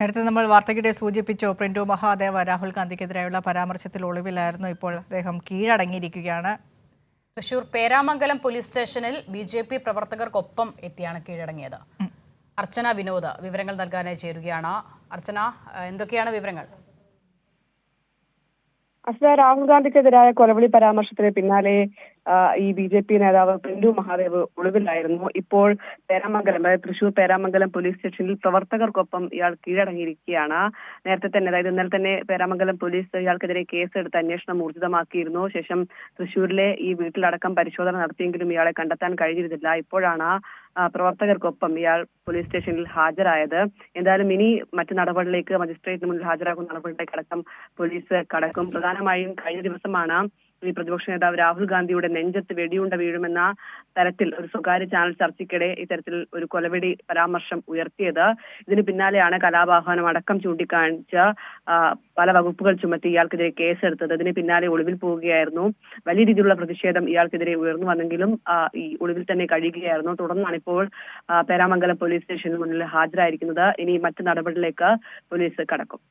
നേരത്തെ നമ്മൾ വാർത്തയ്ക്കിടെ സൂചിപ്പിച്ചു പ്രിന്റു മഹാദേവ രാഹുൽ ഗാന്ധിക്കെതിരെയുള്ള പരാമർശത്തിൽ ഒളിവിലായിരുന്നു. ഇപ്പോൾ അദ്ദേഹം കീഴടങ്ങിയിരിക്കുകയാണ്. തൃശൂർ പേരാമംഗലം പോലീസ് സ്റ്റേഷനിൽ BJP പ്രവർത്തകർക്കൊപ്പം എത്തിയാണ് കീഴടങ്ങിയത്. അർച്ചന വിനോദ് വിവരങ്ങൾ നൽകാനായി ചേരുകയാണ്. അർച്ചന, എന്തൊക്കെയാണ് വിവരങ്ങൾ? രാഹുൽ ഗാന്ധിക്കെതിരായ കൊലവിളി പരാമർശത്തിന് പിന്നാലെ ഈ BJP നേതാവ് പ്രിന്റു മഹാദേവ് ഒളിവിലായിരുന്നു. ഇപ്പോൾ പേരാമംഗലം, അതായത് തൃശൂർ പേരാമംഗലം പോലീസ് സ്റ്റേഷനിൽ പ്രവർത്തകർക്കൊപ്പം ഇയാൾ കീഴടങ്ങിയിരിക്കുകയാണ്. നേരത്തെ തന്നെ, അതായത് ഇന്നലെ തന്നെ പേരാമംഗലം പോലീസ് ഇയാൾക്കെതിരെ കേസെടുത്ത് അന്വേഷണം ഊർജിതമാക്കിയിരുന്നു. ശേഷം തൃശൂരിലെ ഈ വീട്ടിലടക്കം പരിശോധന നടത്തിയെങ്കിലും ഇയാളെ കണ്ടെത്താൻ കഴിഞ്ഞിരുന്നില്ല. ഇപ്പോഴാണ് പ്രവർത്തകർക്കൊപ്പം ഇയാൾ പോലീസ് സ്റ്റേഷനിൽ ഹാജരായത്. എന്തായാലും ഇനി മറ്റു നടപടികളിലേക്ക്, മജിസ്ട്രേറ്റിന് മുന്നിൽ ഹാജരാക്കുന്ന നടപടികളിലേക്ക് അടക്കം പോലീസ് കടക്കും. പ്രധാനമായും കഴിഞ്ഞ ദിവസമാണ് ഈ പ്രതിപക്ഷ നേതാവ് രാഹുൽ ഗാന്ധിയുടെ നെഞ്ചത്ത് വെടിയുണ്ട വീഴുമെന്ന തരത്തിൽ ഒരു സ്വകാര്യ ചാനൽ ചർച്ചയ്ക്കിടെ ഇത്തരത്തിൽ ഒരു കൊലവെടി പരാമർശം ഉയർത്തിയത്. ഇതിന് പിന്നാലെയാണ് കലാപാഹ്വാനം അടക്കം ചൂണ്ടിക്കാണിച്ച് പല വകുപ്പുകൾ ചുമത്തി ഇയാൾക്കെതിരെ കേസെടുത്തത്. ഇതിന് പിന്നാലെ ഒളിവിൽ പോവുകയായിരുന്നു. വലിയ രീതിയിലുള്ള പ്രതിഷേധം ഇയാൾക്കെതിരെ ഉയർന്നു വന്നെങ്കിലും ഈ ഒളിവിൽ തന്നെ കഴിയുകയായിരുന്നു. തുടർന്നാണ് ഇപ്പോൾ പേരാമംഗലം പോലീസ് സ്റ്റേഷന് മുന്നിൽ ഹാജരായിരിക്കുന്നത്. ഇനി മറ്റു നടപടികളിലേക്ക് പോലീസ് കടക്കും.